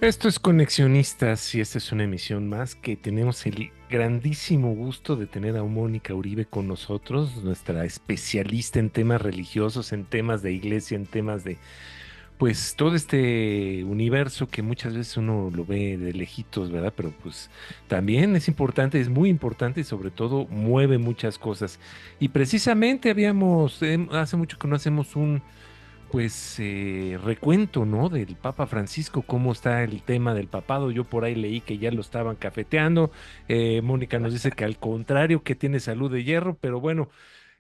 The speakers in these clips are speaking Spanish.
Esto es Conexionistas y esta es una emisión más que tenemos el grandísimo gusto de tener a Mónica Uribe con nosotros, nuestra especialista en temas religiosos, en temas de iglesia, en temas de, pues, todo este universo que muchas veces uno lo ve de lejitos, ¿verdad? Pero pues también es importante, es muy importante y sobre todo mueve muchas cosas. Y precisamente hace mucho que no hacemos recuento, ¿no? Del Papa Francisco, cómo está el tema del papado. Yo por ahí leí que ya lo estaban cafeteando. Mónica nos dice que al contrario, que tiene salud de hierro, pero bueno,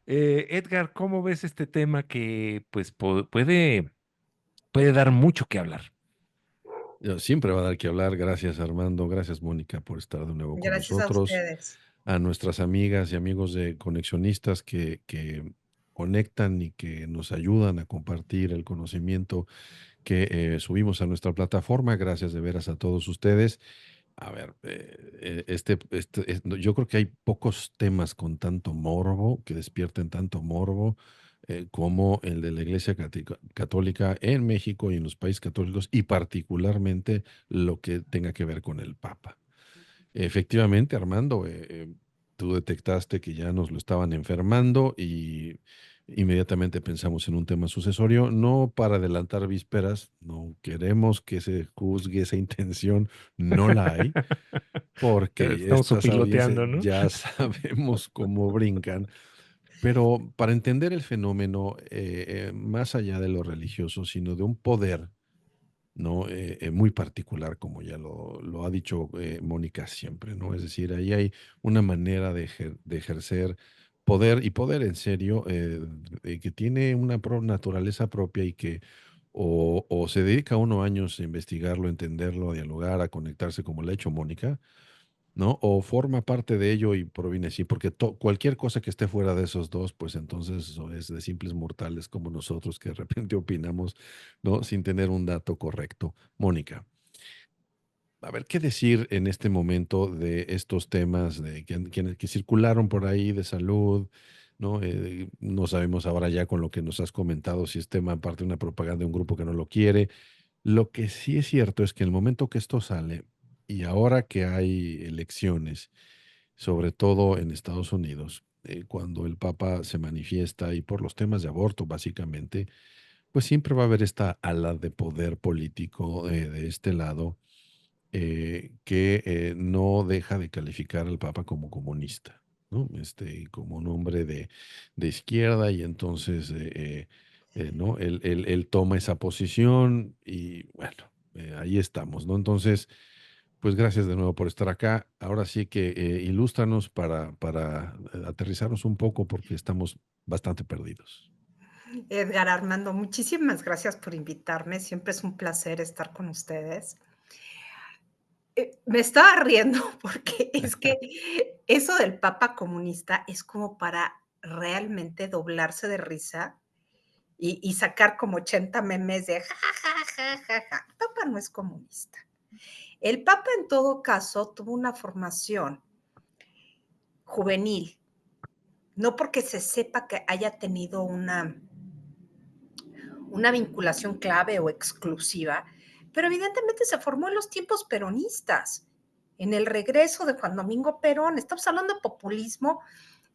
Edgar, ¿cómo ves este tema que pues puede dar mucho que hablar? Siempre va a dar que hablar. Gracias, Armando. Gracias, Mónica, por estar de nuevo con Gracias a nosotros. ustedes. A nuestras amigas y amigos de Conexionistas que conectan y que nos ayudan a compartir el conocimiento que subimos a nuestra plataforma. Gracias de veras a todos ustedes. A ver, no, yo creo que hay pocos temas con tanto morbo, que despierten tanto morbo, como el de la Iglesia Católica en México y en los países católicos, y particularmente lo que tenga que ver con el Papa. Efectivamente, Armando, tú detectaste que ya nos lo estaban enfermando y inmediatamente pensamos en un tema sucesorio, no para adelantar vísperas, no queremos que se juzgue esa intención, no la hay, porque Estamos estas audiencias sopiloteando, ¿no? ya sabemos cómo brincan, pero para entender el fenómeno, más allá de lo religioso, sino de un poder, ¿no? Muy particular, como ya lo ha dicho Mónica siempre, ¿no? Es decir, ahí hay una manera de ejercer poder y poder en serio, que tiene una naturaleza propia y que o se dedica uno años a investigarlo, a entenderlo, a dialogar, a conectarse como lo ha hecho Mónica, ¿no? O forma parte de ello y proviene así, porque cualquier cosa que esté fuera de esos dos, pues entonces eso es de simples mortales como nosotros que de repente opinamos, ¿no? Sin tener un dato correcto. Mónica, a ver, ¿qué decir en este momento de estos temas que circularon por ahí de salud? ¿No? No sabemos ahora ya con lo que nos has comentado si es tema parte de una propaganda de un grupo que no lo quiere. Lo que sí es cierto es que el momento que esto sale y ahora que hay elecciones, sobre todo en Estados Unidos, cuando el Papa se manifiesta y por los temas de aborto, básicamente, pues siempre va a haber esta ala de poder político de este lado, que no deja de calificar al Papa como comunista, ¿no? Como un hombre de izquierda y entonces, ¿no? Él toma esa posición y bueno, ahí estamos, ¿no? Entonces, pues gracias de nuevo por estar acá. Ahora sí que ilústranos para aterrizarnos un poco porque estamos bastante perdidos. Edgar Armando, muchísimas gracias por invitarme. Siempre es un placer estar con ustedes. Me estaba riendo porque es que eso del papa comunista es como para realmente doblarse de risa y sacar como 80 memes de ja, ja, ja, ja, ja. El papa no es comunista. El papa en todo caso tuvo una formación juvenil, no porque se sepa que haya tenido una vinculación clave o exclusiva, pero evidentemente se formó en los tiempos peronistas, en el regreso de Juan Domingo Perón. Estamos hablando de populismo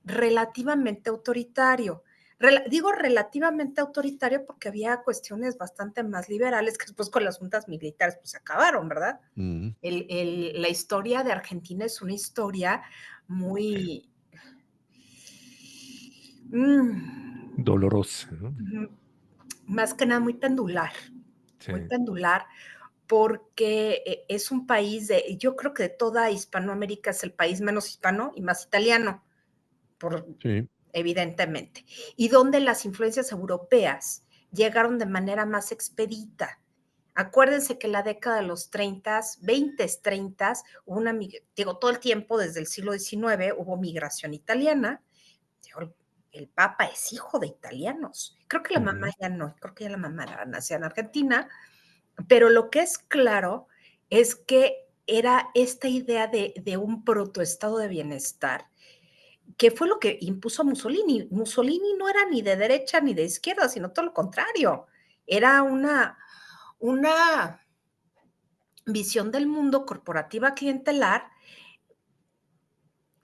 relativamente autoritario. Digo relativamente autoritario porque había cuestiones bastante más liberales que después con las juntas militares pues se acabaron, ¿verdad? Mm, La historia de Argentina es una historia muy... Dolorosa, ¿no? más que nada Sí. muy pendular, porque es un país de, yo creo que de toda Hispanoamérica es el país menos hispano y más italiano, por, sí. evidentemente, y donde las influencias europeas llegaron de manera más expedita. Acuérdense que en la década de los 30, 20, 30, hubo digo, todo el tiempo, desde el siglo XIX, hubo migración italiana. Digo, el Papa es hijo de italianos. Creo que la mamá Ujú. ya no, creo que ya la mamá nació en Argentina, pero lo que es claro es que era esta idea de un protoestado de bienestar, que fue lo que impuso Mussolini. Mussolini no era ni de derecha ni de izquierda, sino todo lo contrario. Era una visión del mundo corporativa clientelar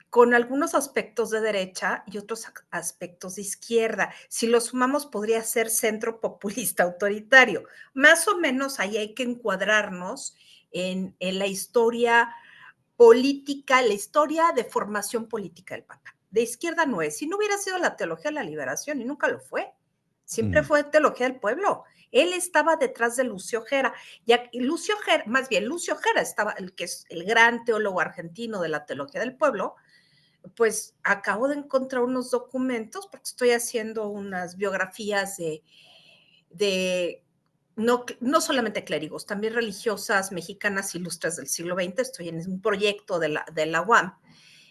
con algunos aspectos de derecha y otros aspectos de izquierda. Si lo sumamos, podría ser centro populista autoritario. Más o menos ahí hay que encuadrarnos en la historia política, la historia de formación política del Papa. De izquierda no es. Si no hubiera sido la teología de la liberación, y nunca lo fue, siempre fue teología del pueblo. Él estaba detrás de Lucio Gera. Y Lucio Gera, más bien, Lucio Gera estaba, el que es el gran teólogo argentino de la teología del pueblo, pues acabo de encontrar unos documentos, porque estoy haciendo unas biografías de no solamente clérigos, también religiosas mexicanas ilustres del siglo XX. Estoy en un proyecto de la UAM,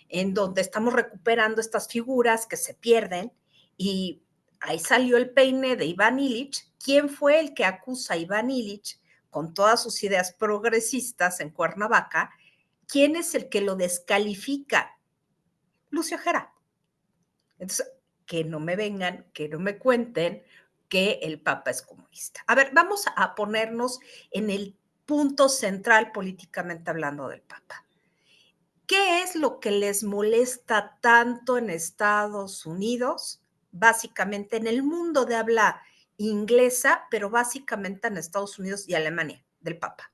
en donde estamos recuperando estas figuras que se pierden, y ahí salió el peine de Iván Illich. ¿Quién fue el que acusa a Iván Illich con todas sus ideas progresistas en Cuernavaca? ¿Quién es el que lo descalifica? Lucio Gera. Entonces, que no me vengan, que no me cuenten que el Papa es comunista. A ver, vamos a ponernos en el punto central políticamente hablando del Papa. ¿Qué es lo que les molesta tanto en Estados Unidos? Básicamente en el mundo de habla inglesa, pero básicamente en Estados Unidos y Alemania, del Papa.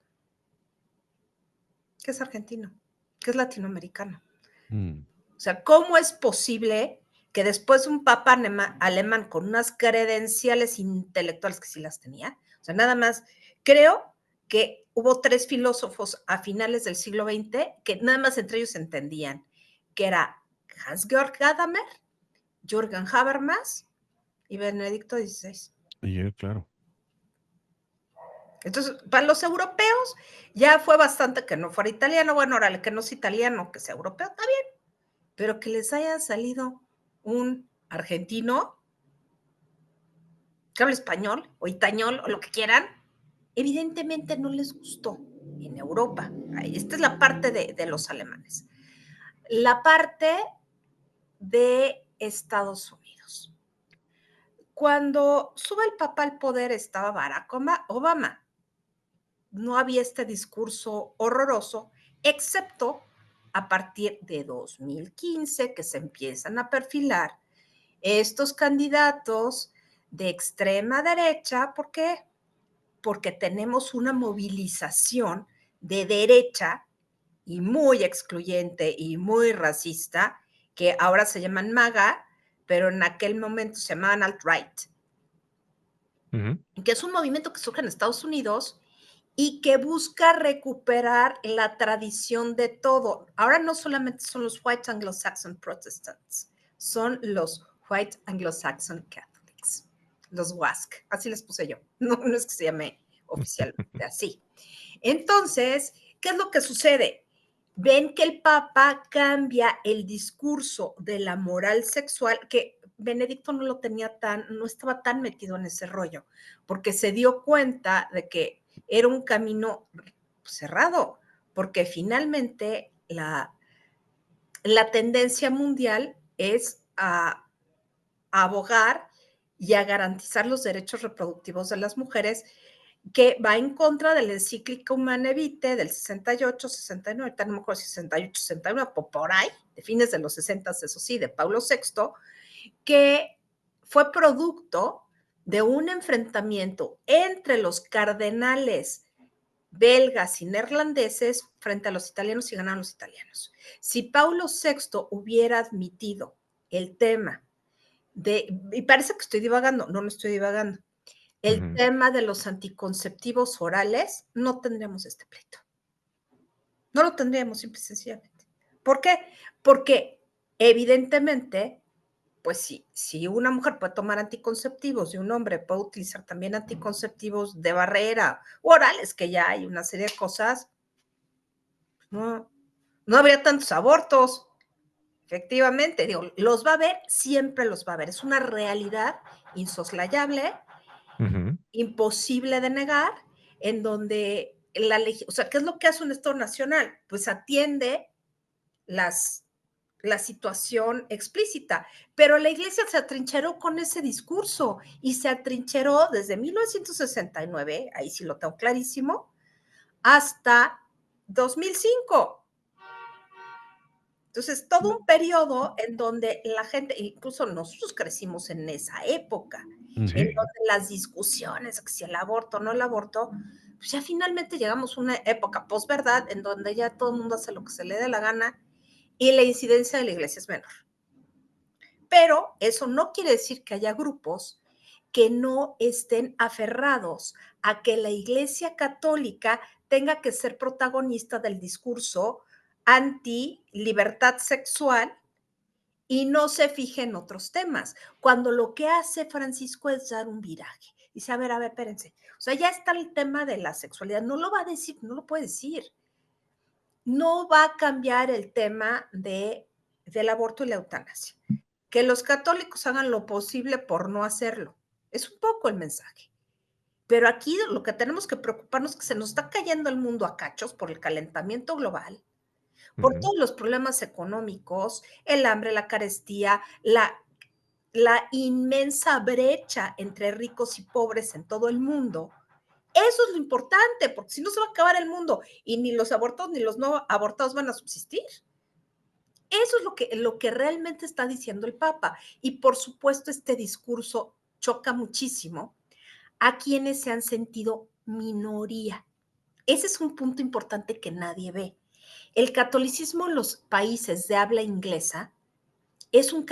Que es argentino, que es latinoamericano. O sea, ¿cómo es posible que después de un papa alemán con unas credenciales intelectuales que sí las tenía? O sea, nada más, creo que hubo 3 filósofos a finales del siglo XX que nada más entre ellos se entendían, que era Hans-Georg Gadamer, Jürgen Habermas y Benedicto XVI. Claro. Entonces, para los europeos ya fue bastante que no fuera italiano. Bueno, órale, que no es italiano, que sea europeo, está bien. Pero que les haya salido un argentino que habla español o itañol o lo que quieran, evidentemente no les gustó en Europa. Esta es la parte de los alemanes. La parte de Estados Unidos. Cuando sube el Papa al poder estaba Barack Obama. No había este discurso horroroso, excepto a partir de 2015, que se empiezan a perfilar estos candidatos de extrema derecha. ¿Por qué? Porque tenemos una movilización de derecha y muy excluyente y muy racista, que ahora se llaman MAGA, pero en aquel momento se llamaban alt-right, que es un movimiento que surge en Estados Unidos y que busca recuperar la tradición de todo. Ahora no solamente son los White Anglo-Saxon Protestants, son los White Anglo-Saxon Catholics, los WASC, así les puse yo, no es que se llame oficialmente así. Entonces, ¿qué es lo que sucede? Ven que el Papa cambia el discurso de la moral sexual, que Benedicto no estaba tan metido en ese rollo, porque se dio cuenta de que era un camino cerrado, porque finalmente la tendencia mundial es a abogar y a garantizar los derechos reproductivos de las mujeres, que va en contra de la encíclica Humanae Vitae del 68, 69, no me acuerdo si 68, 69, por ahí, de fines de los 60, eso sí, de Pablo VI, que fue producto de un enfrentamiento entre los cardenales belgas y neerlandeses frente a los italianos, y ganaron los italianos. Si Paulo VI hubiera admitido el tema y parece que estoy divagando, no estoy divagando, el tema de los anticonceptivos orales, no tendríamos este pleito. No lo tendríamos, simple y sencillamente. ¿Por qué? Porque evidentemente, pues si una mujer puede tomar anticonceptivos y un hombre puede utilizar también anticonceptivos de barrera o orales, que ya hay una serie de cosas, no habría tantos abortos. Efectivamente, digo, los va a haber, siempre los va a haber. Es una realidad insoslayable, imposible de negar, en donde o sea, ¿qué es lo que hace un Estado nacional? Pues atiende la situación explícita, pero la iglesia se atrincheró con ese discurso y se atrincheró desde 1969, ahí sí lo tengo clarísimo, hasta 2005. Entonces, todo un periodo en donde la gente, incluso nosotros crecimos en esa época, en Ujú. donde las discusiones, que si el aborto o no el aborto, pues ya finalmente llegamos a una época posverdad en donde ya todo el mundo hace lo que se le dé la gana y la incidencia de la iglesia es menor. Pero eso no quiere decir que haya grupos que no estén aferrados a que la Iglesia Católica tenga que ser protagonista del discurso anti libertad sexual y no se fije en otros temas, cuando lo que hace Francisco es dar un viraje. Dice, a ver, espérense. O sea, ya está el tema de la sexualidad, no lo va a decir, no lo puede decir. No va a cambiar el tema del aborto y la eutanasia. Que los católicos hagan lo posible por no hacerlo. Es un poco el mensaje. Pero aquí lo que tenemos que preocuparnos es que se nos está cayendo el mundo a cachos por el calentamiento global, por Ujú. todos los problemas económicos, el hambre, la carestía, la inmensa brecha entre ricos y pobres en todo el mundo. Eso es lo importante, porque si no se va a acabar el mundo y ni los abortados ni los no abortados van a subsistir. Eso es lo que realmente está diciendo el Papa. Y por supuesto, este discurso choca muchísimo a quienes se han sentido minoría. Ese es un punto importante que nadie ve. El catolicismo en los países de habla inglesa es un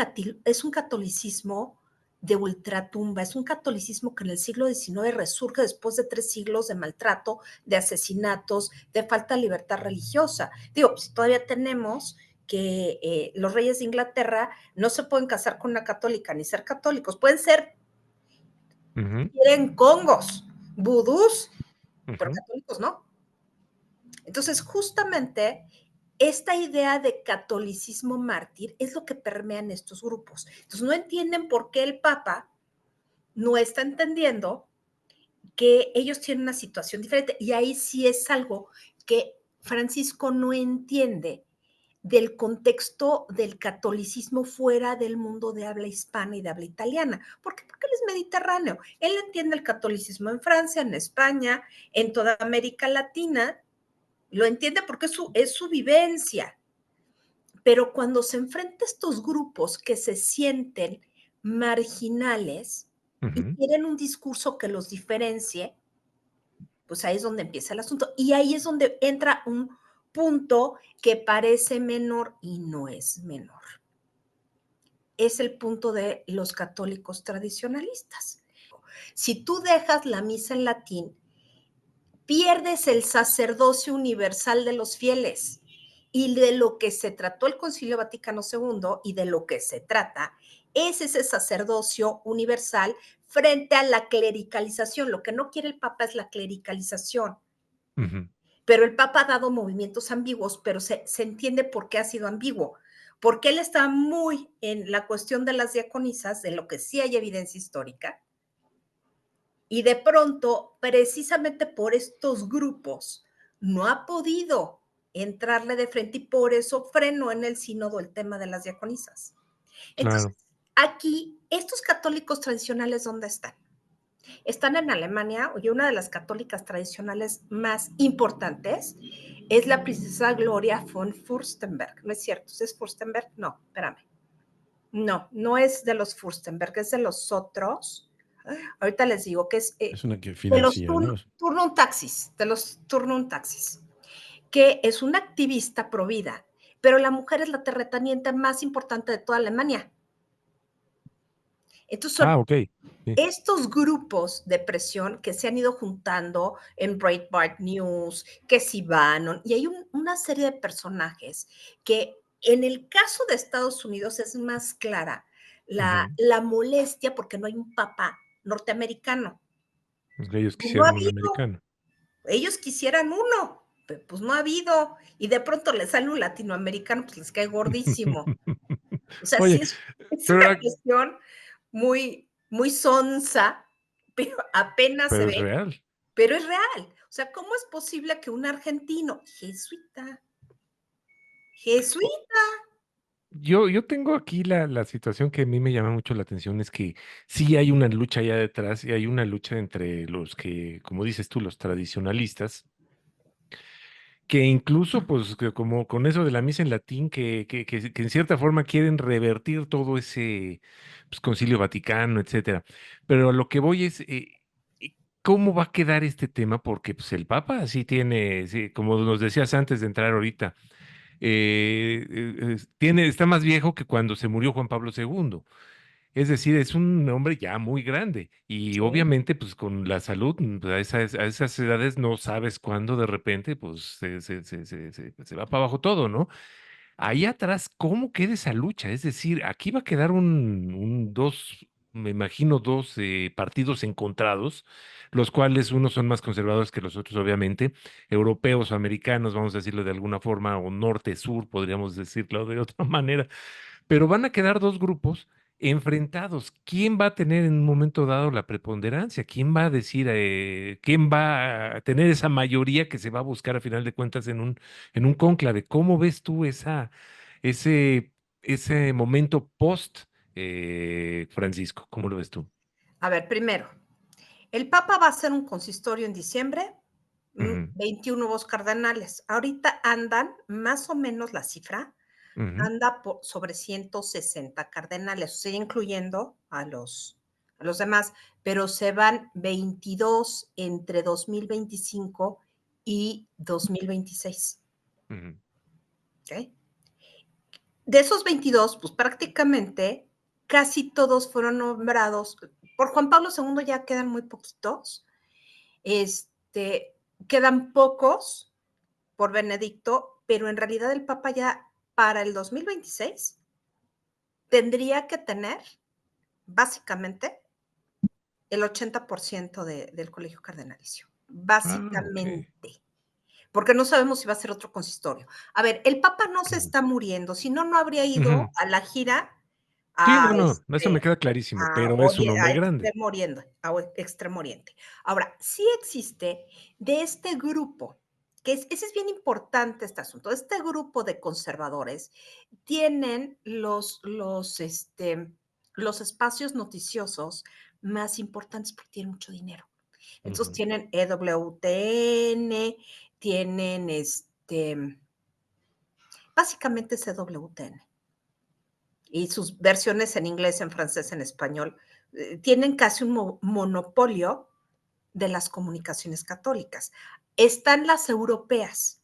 catolicismo de ultratumba, es un catolicismo que en el siglo XIX resurge después de 3 siglos de maltrato, de asesinatos, de falta de libertad religiosa. Digo, si todavía tenemos que los reyes de Inglaterra no se pueden casar con una católica ni ser católicos, pueden ser, Ujú. quieren congos, vudús, pero Ujú. católicos no. Entonces, justamente esta idea de catolicismo mártir es lo que permean estos grupos. Entonces, no entienden por qué el Papa no está entendiendo que ellos tienen una situación diferente. Y ahí sí es algo que Francisco no entiende del contexto del catolicismo fuera del mundo de habla hispana y de habla italiana. ¿Por qué? Porque él es mediterráneo. Él entiende el catolicismo en Francia, en España, en toda América Latina. Lo entiende porque es su vivencia. Pero cuando se enfrenta a estos grupos que se sienten marginales y Ujú. quieren un discurso que los diferencie, pues ahí es donde empieza el asunto. Y ahí es donde entra un punto que parece menor y no es menor. Es el punto de los católicos tradicionalistas. Si tú dejas la misa en latín, pierdes el sacerdocio universal de los fieles. Y de lo que se trató el Concilio Vaticano II y de lo que se trata es ese sacerdocio universal frente a la clericalización. Lo que no quiere el Papa es la clericalización. Ujú. Pero el Papa ha dado movimientos ambiguos, pero se entiende por qué ha sido ambiguo. Porque él está muy en la cuestión de las diaconisas, de lo que sí hay evidencia histórica, y de pronto, precisamente por estos grupos, no ha podido entrarle de frente y por eso frenó en el sínodo el tema de las diaconisas. Claro. Entonces, aquí, estos católicos tradicionales, ¿dónde están? Están en Alemania, y una de las católicas tradicionales más importantes es la princesa Gloria von Fürstenberg. ¿No es cierto? ¿Es Fürstenberg? No, espérame. No, no es de los Fürstenberg, es de los otros. Ahorita les digo que es Es una que de los financia, ¿no? Turno Taxis, de los Turno Taxis, que es una activista pro vida, pero la mujer es la terrateniente más importante de toda Alemania. Entonces son Ah, ok. Sí. estos grupos de presión que se han ido juntando en Breitbart News, que si Bannon, y hay una serie de personajes que en el caso de Estados Unidos es más clara Ujú. la molestia porque no hay un papá norteamericano. Ellos Y no ha quisieron un habido, americano. ellos quisieran uno, pero pues no ha habido, y de pronto les sale un latinoamericano, pues les cae gordísimo. O sea, sí Oye, es pero, una cuestión muy, muy sonsa, pero apenas se pero es ve, real. pero es real. O sea, ¿cómo es posible que un argentino, jesuita, O- jesuita, yo tengo aquí la situación que a mí me llama mucho la atención, es que sí hay una lucha allá detrás y hay una lucha entre los que, como dices tú, los tradicionalistas que incluso, pues, que como con eso de la misa en latín, que en cierta forma quieren revertir todo ese pues, Concilio Vaticano, etcétera. Pero a lo que voy es, ¿cómo va a quedar este tema? Porque pues, el Papa sí tiene, sí, como nos decías antes de entrar ahorita, está más viejo que cuando se murió Juan Pablo II. Es decir, es un hombre ya muy grande y Sí. obviamente pues con la salud pues, a esas edades no sabes cuándo de repente pues se va para abajo todo, ¿no? Ahí atrás, ¿cómo queda esa lucha? Es decir, aquí va a quedar me imagino dos partidos encontrados, los cuales unos son más conservadores que los otros, obviamente, europeos o americanos, vamos a decirlo de alguna forma, o norte-sur, podríamos decirlo de otra manera, pero van a quedar dos grupos enfrentados. ¿Quién va a tener en un momento dado la preponderancia? ¿Quién va a decir, quién va a tener esa mayoría que se va a buscar a final de cuentas en un cónclave? ¿Cómo ves tú ese, ese momento post, Francisco? ¿Cómo lo ves tú? A ver, primero, el Papa va a hacer un consistorio en diciembre, Ujú, 21 nuevos cardenales. Ahorita andan, más o menos la cifra, ujú, anda sobre 160 cardenales, o sea, incluyendo a los demás, pero se van 22 entre 2025 y 2026. ujú, ¿Ok? De esos 22, pues prácticamente casi todos fueron nombrados. Por Juan Pablo II ya quedan muy poquitos. Este, quedan pocos por Benedicto, pero en realidad el Papa ya para el 2026 tendría que tener básicamente el 80% del colegio cardenalicio. Ah, ok. Básicamente. Porque no sabemos si va a ser otro consistorio. A ver, el Papa no se Ujú, está muriendo, si no, no habría ido ujú. a la gira Sí, a, no, no, eso me queda clarísimo, pero es un a hombre grande. Extremo Oriente, Extremo Oriente. Ahora, sí existe de este grupo, ese es bien importante este asunto, este grupo de conservadores tienen los espacios noticiosos más importantes porque tienen mucho dinero. Entonces Ujú, tienen EWTN, tienen básicamente es EWTN y sus versiones en inglés, en francés, en español, tienen casi un monopolio de las comunicaciones católicas. Están las europeas,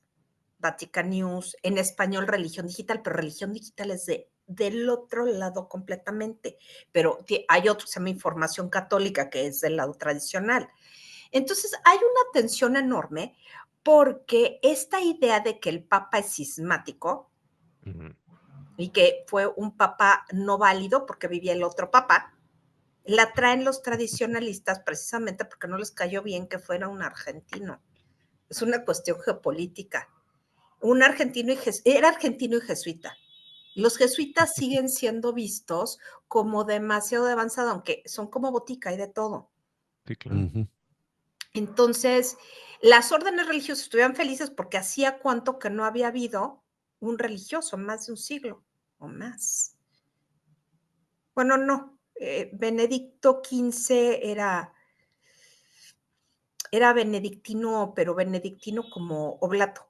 Vatican News, en español Religión Digital, pero Religión Digital es del otro lado completamente, pero hay otro que se llama Información Católica, que es del lado tradicional. Entonces, hay una tensión enorme porque esta idea de que el Papa es cismático ujú. y que fue un Papa no válido porque vivía el otro Papa, la traen los tradicionalistas precisamente porque no les cayó bien que fuera un argentino. Es una cuestión geopolítica. Un argentino era argentino y jesuita. Los jesuitas siguen siendo vistos como demasiado avanzados, aunque son como botica y de todo. Sí, claro. Ujú. Entonces, las órdenes religiosas estuvieron felices porque hacía cuánto que no había habido un religioso, más de un siglo o más. Bueno, no, Benedicto XV era benedictino, pero benedictino como oblato.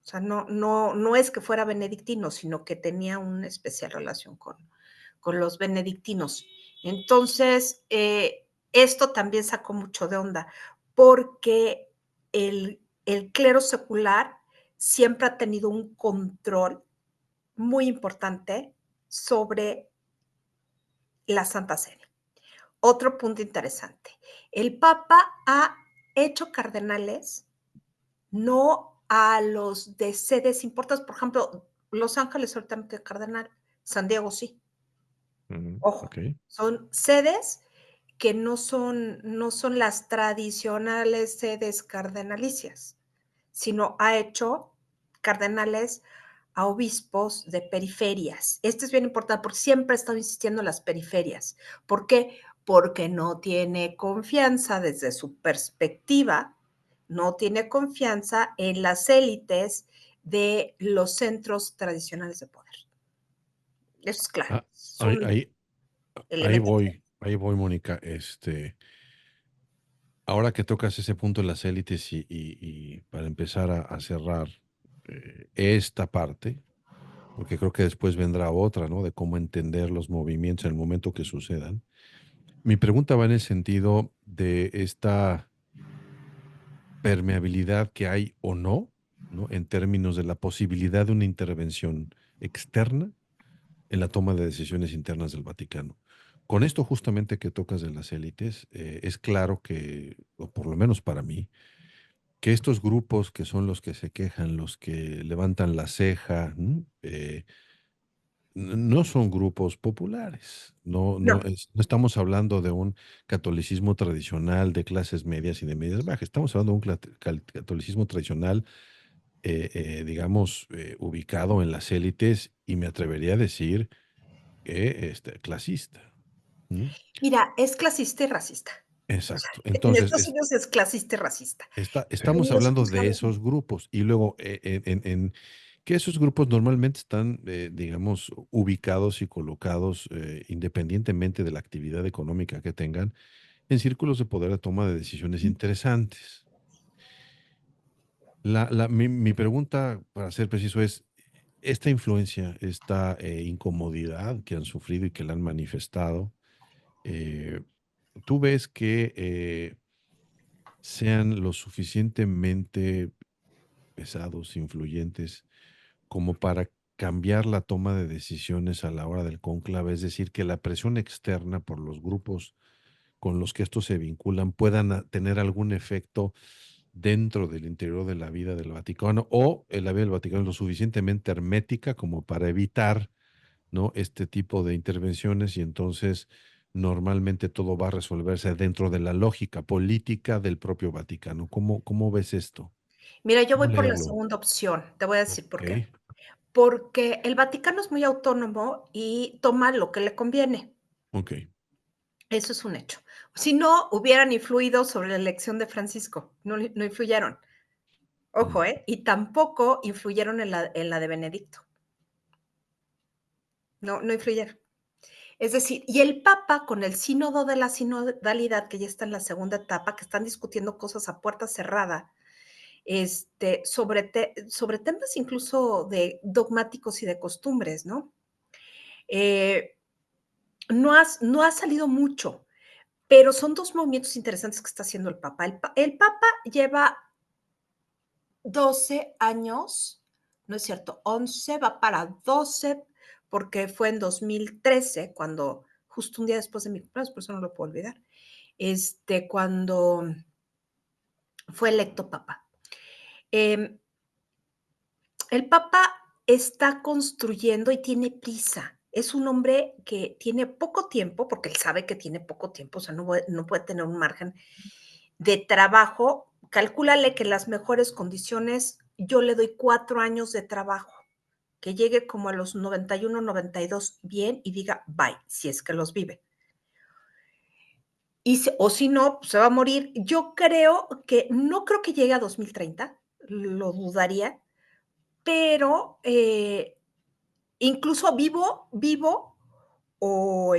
O sea, no es que fuera benedictino, sino que tenía una especial relación con los benedictinos. Entonces, esto también sacó mucho de onda, porque el clero secular siempre ha tenido un control muy importante sobre la Santa Sede. Otro punto interesante, el Papa ha hecho cardenales no a los de sedes importantes, por ejemplo, Los Ángeles ahorita no tiene cardenal, San Diego sí. Ujú, Ojo, ok. son sedes que no son las tradicionales sedes cardenalicias, sino ha hecho cardenales a obispos de periferias. Esto es bien importante porque siempre he estado insistiendo en las periferias. ¿Por qué? Porque no tiene confianza desde su perspectiva, no tiene confianza en las élites de los centros tradicionales de poder. Eso es claro, Ah, es ahí, un ahí, elemento. ahí voy, Mónica. Ahora que tocas ese punto de las élites y para empezar a cerrar esta parte, porque creo que después vendrá otra, ¿no? De cómo entender los movimientos en el momento que sucedan. Mi pregunta va en el sentido de esta permeabilidad que hay o no, ¿no? En términos de la posibilidad de una intervención externa en la toma de decisiones internas del Vaticano. Con esto justamente que tocas de las élites, es claro que, o por lo menos para mí, que estos grupos que son los que se quejan, los que levantan la ceja, no son grupos populares. No, No, no estamos hablando de un catolicismo tradicional de clases medias y de medias bajas. Estamos hablando de un catolicismo tradicional, digamos, ubicado en las élites y me atrevería a decir que clasista. ¿Mm? mira, es clasista y racista. O sea, Exacto. en Entonces, Estados Unidos es clasista y racista. estamos hablando Nosotros de estamos. esos grupos y luego que esos grupos normalmente están, digamos, ubicados y colocados independientemente de la actividad económica que tengan en círculos de poder de toma de decisiones interesantes. Mi pregunta, para ser preciso, es, esta influencia, esta incomodidad que han sufrido y que la han manifestado, eh, ¿tú ves que sean lo suficientemente pesados, influyentes, como para cambiar la toma de decisiones a la hora del cónclave? Es decir, que la presión externa por los grupos con los que estos se vinculan puedan tener algún efecto dentro del interior de la vida del Vaticano o la vida del Vaticano es lo suficientemente hermética como para evitar, ¿no? Este tipo de intervenciones y entonces normalmente todo va a resolverse dentro de la lógica política del propio Vaticano. ¿Cómo ves esto? Mira, yo ¿Cómo voy por la leerlo? segunda opción. Te voy a decir por qué. Ok, Porque el Vaticano es muy autónomo y toma lo que le conviene. ok. Eso es un hecho. Si no, hubieran influido sobre la elección de Francisco. No, no influyeron. Mm, Ojo, ¿eh? Y tampoco influyeron en la de Benedicto. No, no influyeron. Es decir, y el Papa con el sínodo de la sinodalidad, que ya está en la segunda etapa, que están discutiendo cosas a puerta cerrada, sobre temas incluso de dogmáticos y de costumbres, ¿no? Eh, no ha salido mucho, pero son dos movimientos interesantes que está haciendo el Papa. El Papa lleva 12 años, no es cierto, 11, va para 12, porque fue en 2013, cuando, justo un día después de mi cumpleaños, por eso no lo puedo olvidar, cuando fue electo Papa. Eh, el Papa está construyendo y tiene prisa. Es un hombre que tiene poco tiempo, porque él sabe que tiene poco tiempo, o sea, no puede tener un margen de trabajo. Calcúlale que en las mejores condiciones yo le doy 4 años de trabajo, que llegue como a los 91, 92 bien y diga bye, si es que los vive. O si no, pues se va a morir. No creo que llegue a 2030, lo dudaría, pero incluso vivo o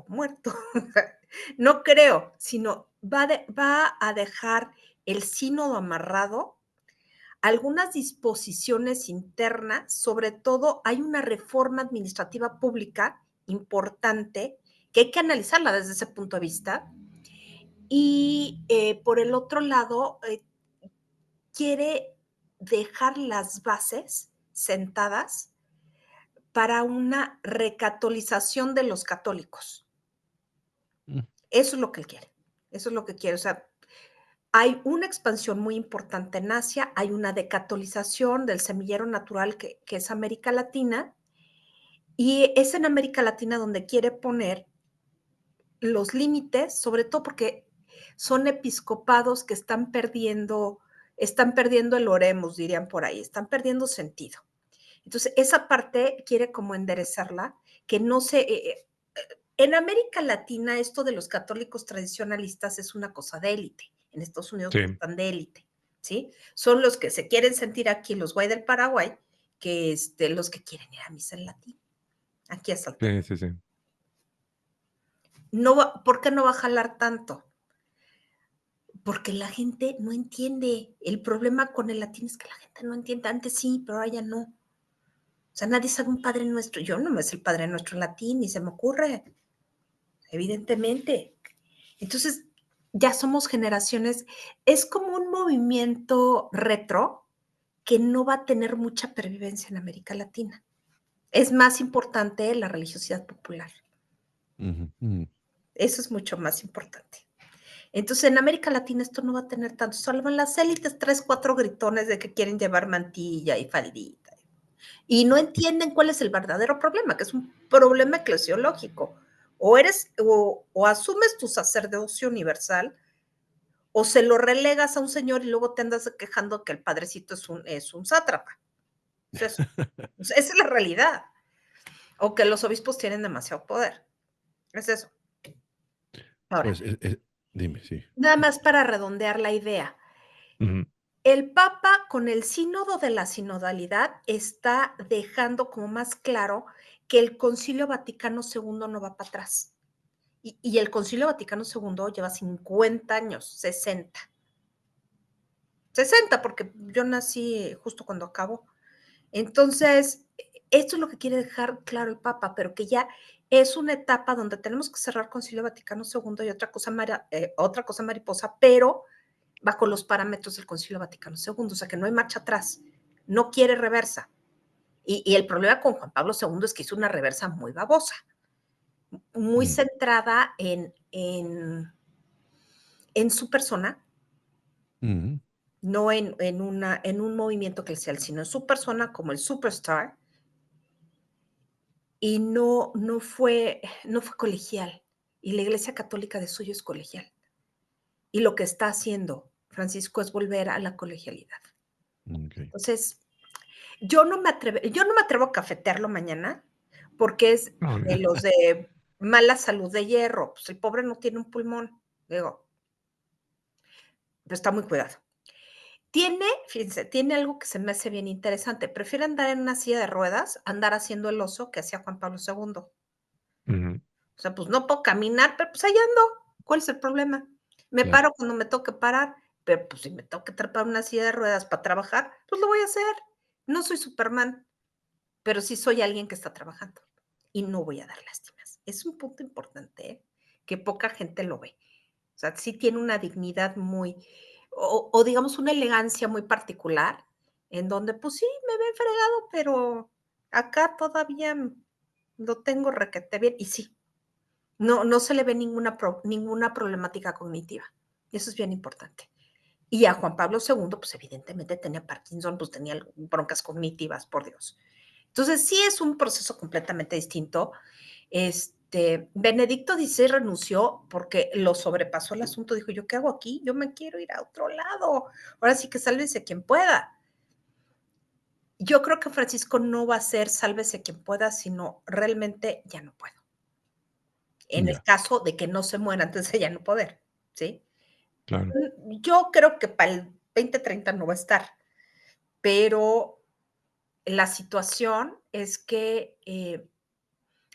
muerto, no creo, sino va a dejar el sínodo amarrado, algunas disposiciones internas, sobre todo hay una reforma administrativa pública importante que hay que analizarla desde ese punto de vista. Y por el otro lado, quiere dejar las bases sentadas para una recatolización de los católicos. mm, Eso es lo que él quiere. Eso es lo que quiere. O sea, hay una expansión muy importante en Asia, hay una decatolización del semillero natural que es América Latina, y es en América Latina donde quiere poner los límites, sobre todo porque son episcopados que están perdiendo el oremos, dirían por ahí, están perdiendo sentido. Entonces, esa parte quiere como enderezarla, que no se... en América Latina, esto de los católicos tradicionalistas es una cosa de élite. En Estados Unidos Sí, no están de élite, ¿sí? Son los que se quieren sentir aquí, los guay del Paraguay, que los que quieren ir a misa en latín. Aquí es el tema. sí, sí, sí. No ¿Por qué no va a jalar tanto? porque la gente no entiende. El problema con el latín es que la gente no entiende. Antes sí, pero ahora ya no. O sea, nadie sabe un Padre Nuestro. Yo no me sé el Padre Nuestro en latín, ni se me ocurre, evidentemente. Entonces, ya somos generaciones. Es como un movimiento retro que no va a tener mucha pervivencia en América Latina. Es más importante la religiosidad popular. Ujú, ujú. Eso es mucho más importante. Entonces, en América Latina esto no va a tener tanto, salvo en las élites, 3, 4 gritones de que quieren llevar mantilla y faldita. Y no entienden cuál es el verdadero problema, que es un problema eclesiológico. O asumes tu sacerdocio universal, o se lo relegas a un señor y luego te andas quejando que el padrecito es un sátrapa. Es eso. Esa es la realidad. O que los obispos tienen demasiado poder. Es eso. Ahora, Pues dime, sí. nada más para redondear la idea. Ujú, El Papa, con el sínodo de la sinodalidad, está dejando como más claro que el Concilio Vaticano II no va para atrás. Y el Concilio Vaticano II lleva 50 años, 60. 60, porque yo nací justo cuando acabó. Entonces, esto es lo que quiere dejar claro el Papa, pero que ya es una etapa donde tenemos que cerrar Concilio Vaticano II y otra cosa mariposa, pero bajo los parámetros del Concilio Vaticano II, o sea que no hay marcha atrás, no quiere reversa. Y el problema con Juan Pablo II es que hizo una reversa muy babosa, muy Mm, centrada en su persona, mm, no en un movimiento que sea, sino en su persona como el superstar, y no fue colegial. Y la Iglesia Católica de suyo es colegial. Y lo que está haciendo Francisco es volver a la colegialidad. ok. Entonces, yo no me atrevo a cafetearlo mañana porque es no, de los de mala salud de hierro. Pues el pobre no tiene un pulmón. Digo, pero está muy cuidado. Fíjense, tiene algo que se me hace bien interesante. Prefiere andar en una silla de ruedas, andar haciendo el oso que hacía Juan Pablo II. ujú, O sea, pues no puedo caminar, pero pues ahí ando. ¿Cuál es el problema? Me Claro. paro cuando me toque parar, pero pues si me tengo que trepar una silla de ruedas para trabajar, pues lo voy a hacer. No soy Superman, pero sí soy alguien que está trabajando y no voy a dar lástimas. Es un punto importante, ¿eh? Que poca gente lo ve. O sea, sí tiene una dignidad o digamos una elegancia muy particular, en donde pues sí, me ven fregado, pero acá todavía lo tengo requete bien y sí, no se le ve ninguna problemática cognitiva. Eso es bien importante. Y a Juan Pablo II, pues evidentemente tenía Parkinson, pues tenía broncas cognitivas, por Dios. Entonces, sí es un proceso completamente distinto. Benedicto XVI renunció porque lo sobrepasó el asunto. Dijo, ¿yo qué hago aquí? Yo me quiero ir a otro lado. Ahora sí que sálvese quien pueda. Yo creo que Francisco no va a ser sálvese quien pueda, sino realmente ya no puedo. En el Ya, caso de que no se muera antes de ya no poder, ¿sí? claro. Yo creo que para el 2030 no va a estar, pero la situación es que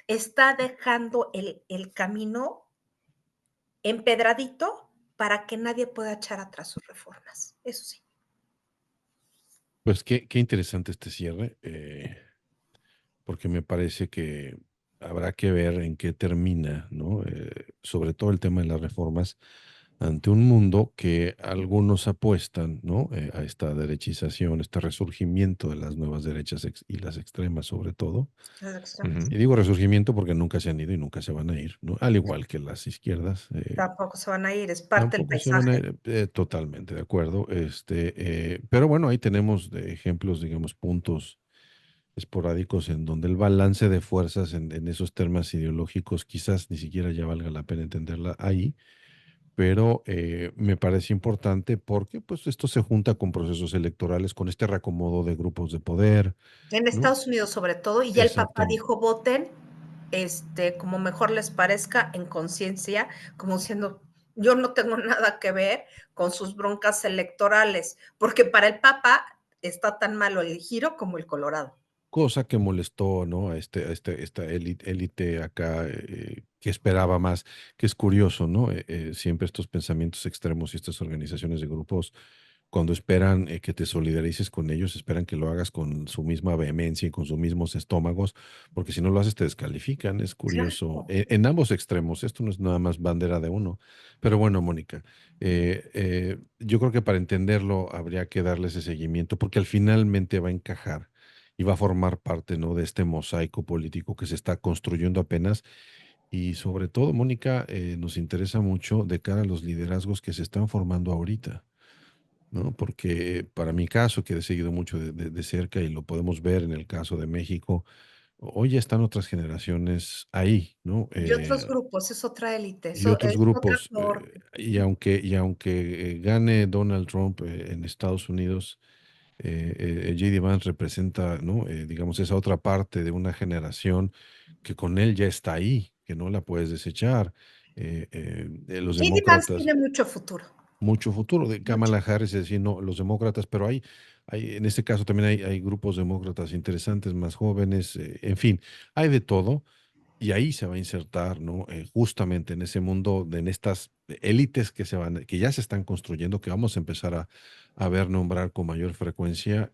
está dejando el camino empedradito para que nadie pueda echar atrás sus reformas. Eso sí. pues qué interesante este cierre, porque me parece que habrá que ver en qué termina, ¿no? Sobre todo el tema de las reformas ante un mundo que algunos apuestan, ¿no? A esta derechización, este resurgimiento de las nuevas derechas y las extremas sobre todo. Las extremas. Ujú, Y digo resurgimiento porque nunca se han ido y nunca se van a ir, ¿no? Al igual que las izquierdas. Tampoco se van a ir, es parte del Tampoco se van a paisaje. ir, totalmente de acuerdo. Pero bueno, ahí tenemos de ejemplos, digamos, puntos esporádicos en donde el balance de fuerzas en esos temas ideológicos quizás ni siquiera ya valga la pena entenderla ahí, pero me parece importante porque pues esto se junta con procesos electorales, con este reacomodo de grupos de poder, En ¿no? Estados Unidos, sobre todo, y ya el Papa Exactamente. dijo, voten como mejor les parezca, en conciencia, como diciendo, yo no tengo nada que ver con sus broncas electorales, porque para el Papa está tan malo el Giro como el Colorado. cosa que molestó, ¿no? Esta élite acá que esperaba más, que es curioso, ¿no? Siempre estos pensamientos extremos y estas organizaciones de grupos, cuando esperan que te solidarices con ellos, esperan que lo hagas con su misma vehemencia y con sus mismos estómagos, porque si no lo haces te descalifican, es curioso. Claro. En ambos extremos, esto no es nada más bandera de uno. Pero bueno, Mónica, yo creo que para entenderlo habría que darle ese seguimiento, porque al finalmente va a encajar y va a formar parte, ¿no? De este mosaico político que se está construyendo apenas. Y sobre todo, Mónica, nos interesa mucho de cara a los liderazgos que se están formando ahorita, ¿no? Porque para mi caso, que he seguido mucho de cerca y lo podemos ver en el caso de México, hoy ya están otras generaciones ahí, ¿no? Y otros grupos, es otra élite, Y eso otros es otra grupos, corte. y aunque gane Donald Trump en Estados Unidos, J.D. Vance representa, ¿no? Digamos, esa otra parte de una generación que con él ya está ahí, que no la puedes desechar. Los JD Vance demócratas, tiene mucho futuro, mucho futuro. De mucho. Kamala Harris, es decir, no, los demócratas, pero en este caso también hay grupos demócratas interesantes, más jóvenes, en fin, hay de todo. Y ahí se va a insertar, ¿no? Justamente en ese mundo, en estas élites que ya se están construyendo, que vamos a empezar a ver nombrar con mayor frecuencia,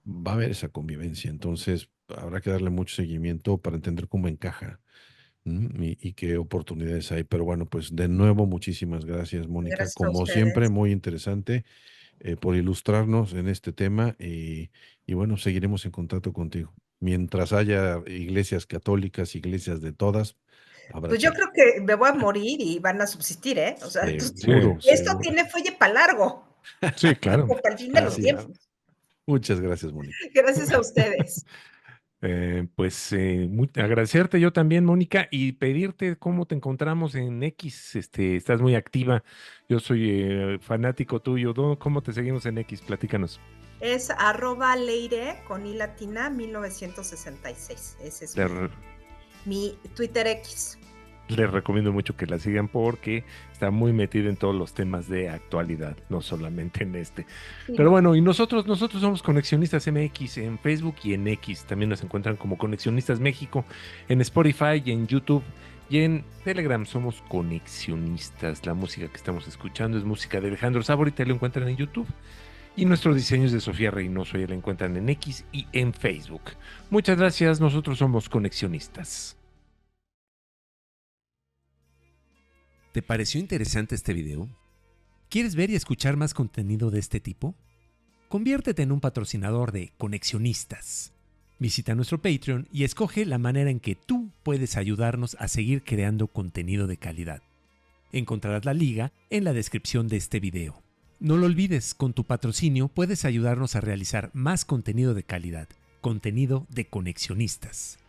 va a haber esa convivencia. Entonces, habrá que darle mucho seguimiento para entender cómo encaja, y qué oportunidades hay. Pero bueno, pues de nuevo, muchísimas gracias, Mónica. Gracias a Como siempre, ustedes. muy interesante por ilustrarnos en este tema y bueno, seguiremos en contacto contigo. Mientras haya iglesias católicas, iglesias de todas, habrá Pues yo chela. creo que me voy a morir y van a subsistir, ¿eh? O sea, Sí, Seguro, esto seguro. tiene fuelle para largo, sí, claro. hasta el fin de los Así es. tiempos. Muchas gracias, Mónica. Gracias a ustedes. Pues agradecerte yo también, Mónica, y pedirte cómo te encontramos en X. Estás muy activa. Yo soy fanático tuyo. ¿Cómo te seguimos en X? Platícanos. Es @leire con i latina 1966. Ese es Le, mi Twitter X. Les recomiendo mucho que la sigan porque está muy metida en todos los temas de actualidad, no solamente en este. Sí, Pero no. bueno, y nosotros somos Conexionistas MX en Facebook y en X. También nos encuentran como Conexionistas México en Spotify y en YouTube. Y en Telegram somos Conexionistas. La música que estamos escuchando es música de Alejandro Sábor y lo encuentran en YouTube. Y nuestros diseños de Sofía Reynoso ya la encuentran en X y en Facebook. Muchas gracias, nosotros somos Conexionistas. ¿Te pareció interesante este video? ¿Quieres ver y escuchar más contenido de este tipo? Conviértete en un patrocinador de Conexionistas. Visita nuestro Patreon y escoge la manera en que tú puedes ayudarnos a seguir creando contenido de calidad. Encontrarás la liga en la descripción de este video. No lo olvides, con tu patrocinio puedes ayudarnos a realizar más contenido de calidad, contenido de Conexionistas.